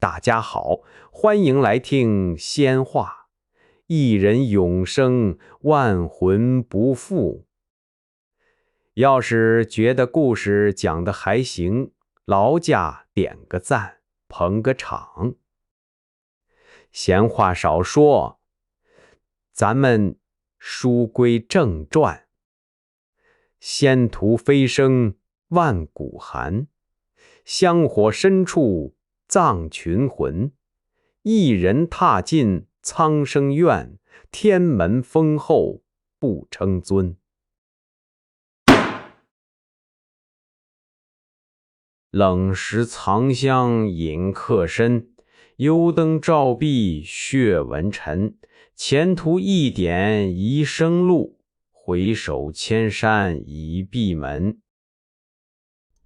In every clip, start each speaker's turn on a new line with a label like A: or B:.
A: 大家好，歡迎來聽仙話，一人永生，萬魂不負。要是覺得故事講得還行，勞駕點個讚，捧個場。閒話少說，咱們書歸正傳。仙途飛升，萬古寒，香火深處葬群魂。一人踏進蒼生院，天門封後不稱尊。冷石藏香引客深，幽燈照壁血紋沉。前途一點一生路，回首千山已閉門。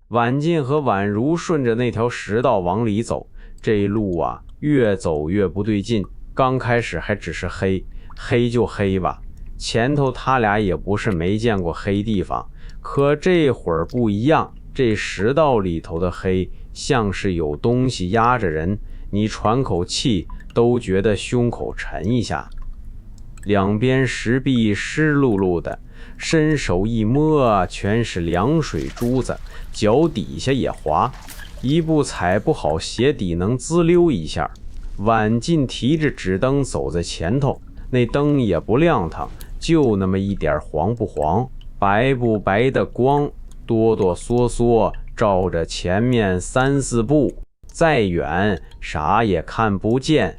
A: 婉進和婉如順着那條石道往裡走，這路啊越走越不對勁。剛開始還只是黑就黑吧，前頭他倆也不是沒見過黑地方，可這會兒不一樣，這石道裡頭的黑像是有東西壓着人，你喘口氣都覺得胸口沉一下。兩邊石壁濕漉漉的，伸手一摸全是涼水珠子，腳底下也滑，一步踩不好鞋底能滋溜一下。婉進提着紙燈走在前頭，那燈也不亮堂，就那麼一點黃不黃白不白的光，哆哆嗦嗦照着前面3、4步，再遠啥也看不見。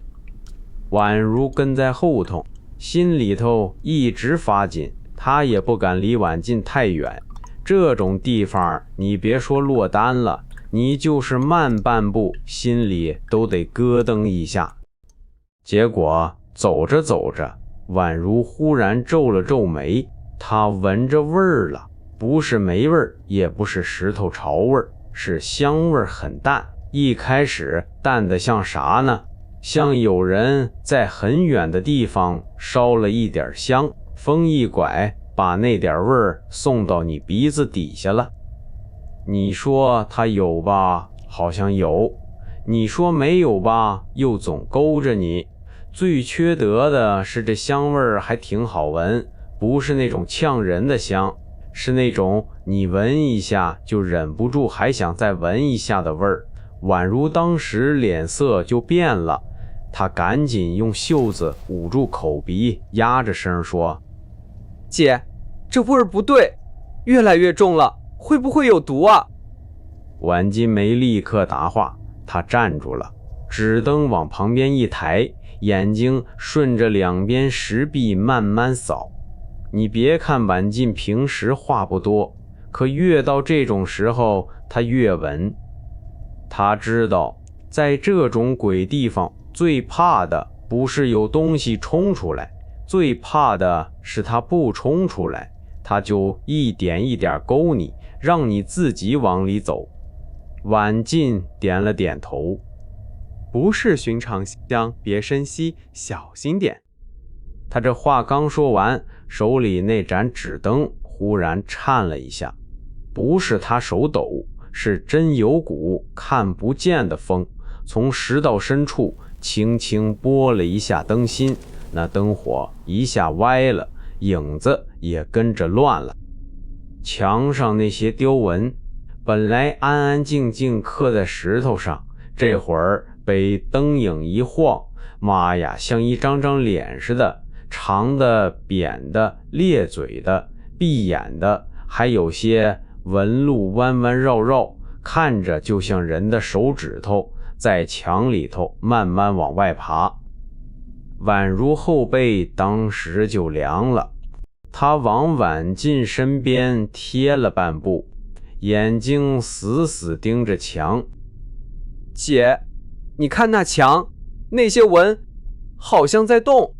A: 婉如跟在後頭，心裡頭一直發緊，他也不敢離婉進太遠。這種地方你別說落單了，你就是慢半步心裡都得咯噔一下。結果走着走着，婉如忽然皺了皺眉，她聞着味兒了，不是霉味兒，也不是石頭潮味兒，是香味兒很淡。一開始淡得像啥呢？像有人在很遠的地方燒了一點香，風一拐，把那點味兒送到你鼻子底下了。你說它有吧，好像有；你說沒有吧，又總勾着你。最缺德的是这香味兒還挺好聞，不是那種嗆人的香，是那種你聞一下就忍不住還想再聞一下的味兒。婉如當時臉色就變了，她趕緊用袖子捂住口鼻，壓着聲說：姐，這味兒不對，越來越重了，會不會有毒啊？婉進沒立刻答話，她站住了，紙燈往旁邊一抬，眼睛順着兩邊石壁慢慢掃。你別看婉進平時話不多，可越到這種時候她越穩。她知道在這種鬼地方最怕的不是有東西衝出來，最怕的是它不衝出來，它就一點一點勾你，讓你自己往裡走。婉進點了點頭，不是尋常香，別深吸，小心點。他這話剛說完，手裡那盞紙燈忽然顫了一下，不是他手抖，是真有股看不見的風從石道深處輕輕撥了一下燈芯，那燈火一下歪了，影子也跟着亂了。牆上那些雕紋本來安安靜靜刻在石頭上，這會兒被燈影一晃，媽呀，像一張張臉似的，長的、扁的、咧嘴的、閉眼的，還有些紋路彎彎繞繞，看着就像人的手指頭在牆裡頭慢慢往外爬。婉如後背當時就涼了，她往婉進身邊貼了半步，眼睛死死盯着牆。姐，你看那牆，那些紋好像在動。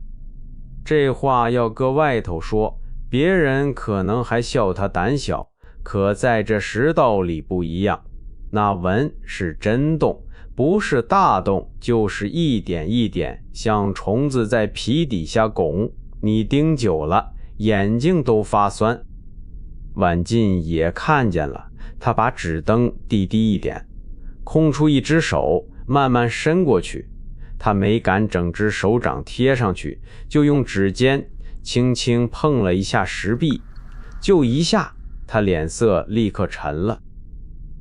A: 這話要搁外頭說，別人可能還笑他膽小，可在這石道裡不一樣，那紋是真動，不是大動，就是一點一點像蟲子在皮底下拱，你盯久了眼睛都發酸。婉进也看見了，他把紙燈低低一點，空出一只手慢慢伸過去。他沒敢整隻手掌貼上去，就用指尖輕輕碰了一下石壁，就一下，他臉色立刻沉了，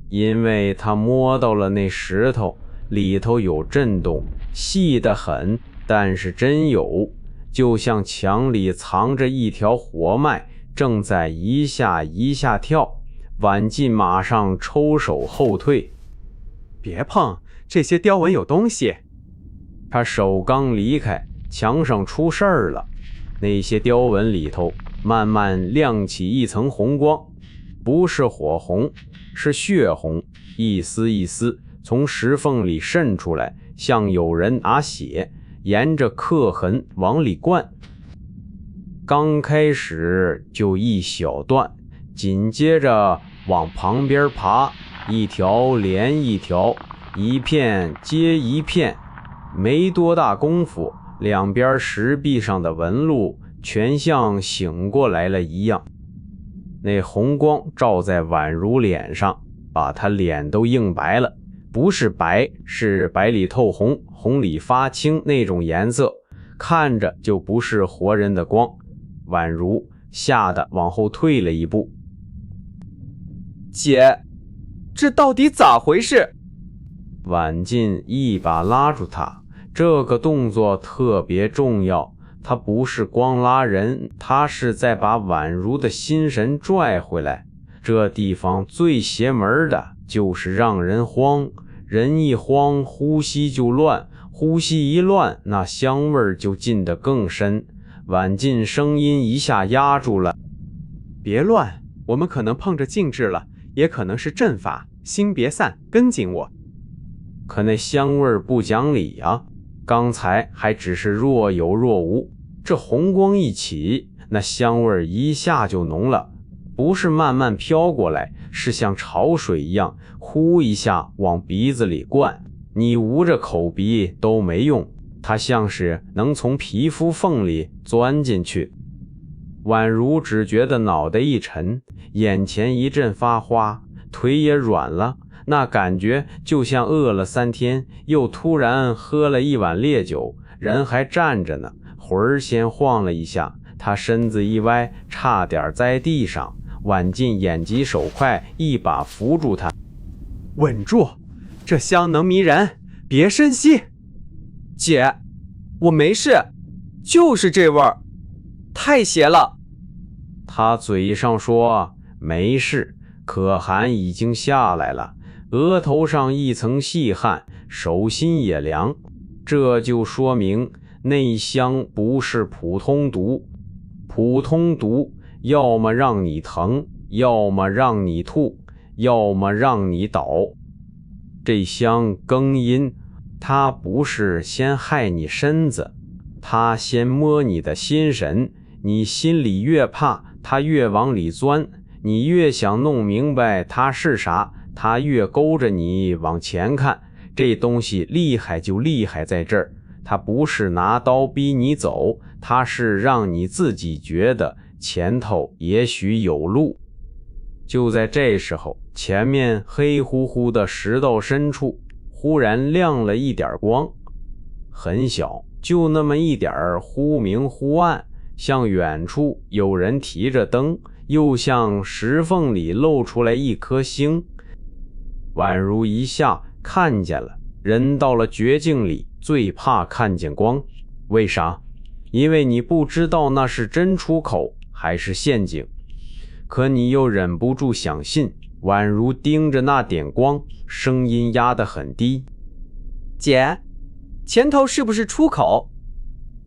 A: 因為他摸到了那石頭裡頭有震動，細得很，但是真有，就像牆裡藏着一條活脈，正在一下一下跳。婉進馬上抽手後退，
B: 別碰，這些雕紋有東西。
A: 他手剛離開，牆上出事兒了。那些雕紋裡頭慢慢亮起一層紅光，不是火紅，是血紅，一絲一絲從石縫裡滲出來，像有人拿血沿着刻痕往裡灌。剛開始就一小段，緊接着往旁邊爬，一條連一條，一片接一片，沒多大功夫，兩邊石壁上的紋路全像醒過來了一樣。那紅光照在宛如臉上，把她臉都映白了，不是白，是白裡透紅，紅裡發青那種顏色，看着就不是活人的光。宛如嚇得往後退了一步。
B: 姐，這到底咋回事？
A: 婉進一把拉住他，這個動作特別重要，他不是光拉人，他是在把宛如的心神拽回來。這地方最邪門的就是讓人慌，人一慌呼吸就亂，呼吸一亂那香味就進得更深。婉進聲音一下壓住了，
B: 別亂，我們可能碰着禁制了，也可能是陣法，心別散，跟緊我。
A: 可那香味不講理啊，剛才還只是若有若無，這紅光一起，那香味一下就濃了，不是慢慢飄過來，是像潮水一樣呼一下往鼻子裡灌，你捂着口鼻都沒用，它像是能從皮膚縫裡鑽進去。宛如只覺得腦袋一沉，眼前一陣發花，腿也軟了，那感覺就像餓了3天，又突然喝了一碗烈酒，人還站着呢，魂兒先晃了一下，他身子一歪，差點在地上。婉進眼疾手快，一把扶住他，
B: 穩住，這香能迷人，別深吸。姐，我沒事，就是這味兒，太邪了。
A: 他嘴上說沒事，可汗已經下來了，額頭上一層細汗，手心也涼，這就說明那香不是普通毒。普通毒要麼讓你疼，要麼讓你吐，要麼讓你倒。這香更陰，它不是先害你身子，它先摸你的心神，你心裡越怕，它越往裡鑽，你越想弄明白它是啥，它越勾着你往前看。這東西厲害就厲害在這兒，它不是拿刀逼你走，它是讓你自己覺得前頭也許有路。就在這時候，前面黑乎乎的石道深處忽然亮了一點光，很小，就那麼一點，忽明忽暗，像遠處有人提着燈，又像石縫裡露出來一顆星。宛如一下看見了，人到了絕境裡最怕看見光。為啥？因為你不知道那是真出口還是陷阱，可你又忍不住想信。宛如盯着那點光，聲音壓得很低，
B: 姐，前頭是不是出口？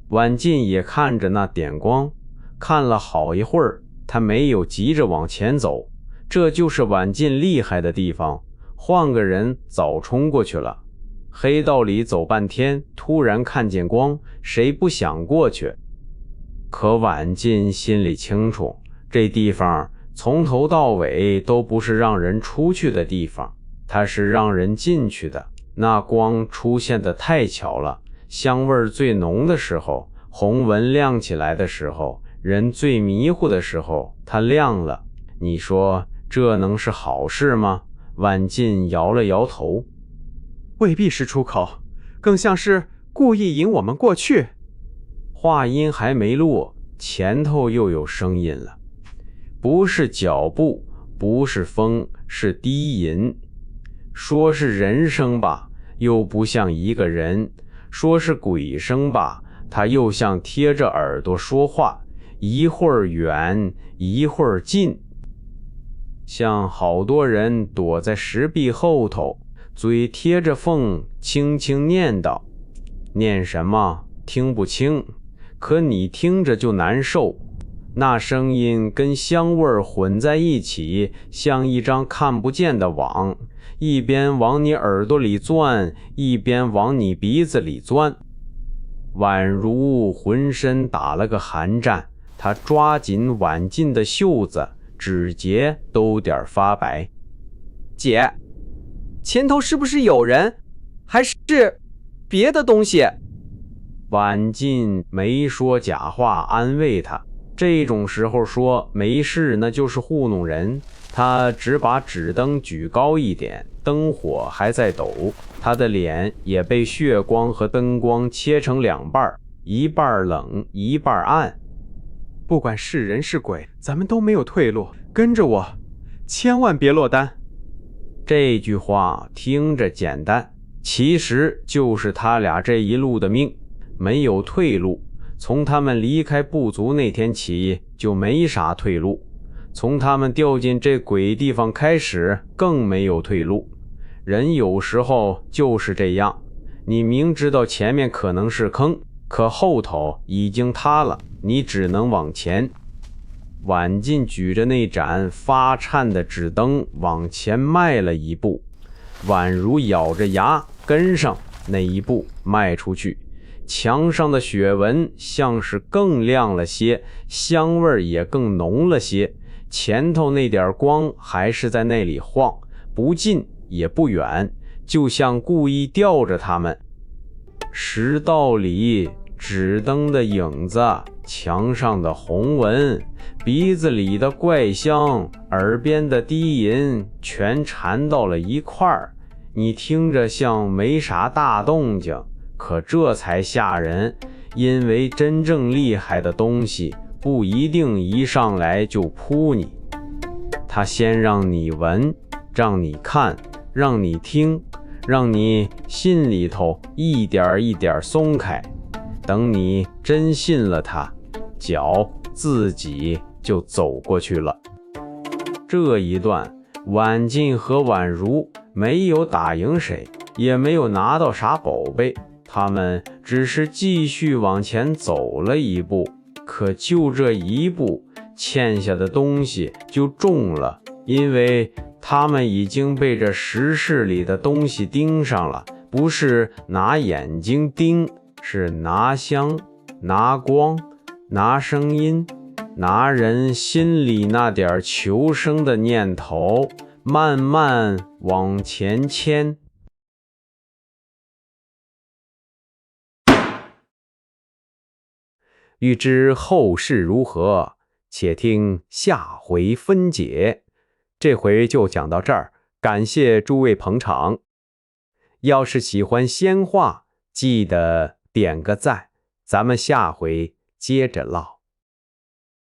A: 婉進也看着那點光，看了好一會兒，他沒有急着往前走，這就是婉進厲害的地方，換個人早衝過去了。黑道裡走半天，突然看見光，誰不想過去？可婉進心裡清楚，這地方從頭到尾都不是讓人出去的地方，它是讓人進去的。那光出現得太巧了，香味最濃的時候，紅紋亮起來的時候，人最迷糊的時候，它亮了。你說這能是好事嗎？婉進搖了搖頭。
B: 未必是出口，更像是故意引我們過去。
A: 話音還沒落，前頭又有聲音了，不是腳步，不是風，是低吟。說是人聲吧，又不像一個人；說是鬼聲吧，他又像貼着耳朵說話，一會兒遠，一會兒近，像好多人躲在石壁後頭，嘴貼着縫，輕輕念叨。念什麼聽不清，可你聽着就難受。那聲音跟香味混在一起，像一張看不見的網，一邊往你耳朵裡鑽，一邊往你鼻子裡鑽。宛如渾身打了個寒戰，他抓緊挽進的袖子，指節都點發白。
B: 姐，前頭是不是有人，還是別的東西？
A: 挽進沒說假話，安慰他。這種時候說沒事，那就是糊弄人。他只把紙燈舉高一點，燈火還在抖，他的臉也被血光和燈光切成两半，一半冷，一半暗。
B: 不管是人是鬼，咱們都沒有退路，跟着我，千萬別落单。
A: 這句話聽着簡單，其實就是他倆這一路的命，沒有退路。從他們離開部族那天起，就沒啥退路。從他們掉進這鬼地方開始，更沒有退路。人有時候就是這樣，你明知道前面可能是坑，可後頭已經塌了，你只能往前。挽進舉着那盞發顫的紙燈往前邁了一步，宛如咬着牙跟上那一步邁出去。牆上的血紋像是更亮了些，香味也更濃了些。前頭那點光還是在那裡晃，不近也不遠，就像故意吊着他們。石道裡紙燈的影子，牆上的紅紋，鼻子裡的怪香，耳邊的低吟，全纏到了一塊兒。你聽着像沒啥大動靜，可這才嚇人，因為真正厲害的東西不一定一上來就撲你。他先讓你聞，讓你看，讓你聽，讓你心裡頭一點一點鬆開。等你真信了他，腳自己就走過去了。這一段，挽進和宛如沒有打贏誰，也沒有拿到啥寶貝。他們只是繼續往前走了一步，可就這一步，欠下的東西就重了，因為他們已經被這石室裡的東西盯上了，不是拿眼睛盯，是拿香、拿光、拿聲音，拿人心裡那點求生的念頭，慢慢往前牽。欲知後事如何，且聽下回分解。這回就講到這兒，感謝諸位捧場。要是喜歡仙話，記得點個讚，咱們下回接着嘮。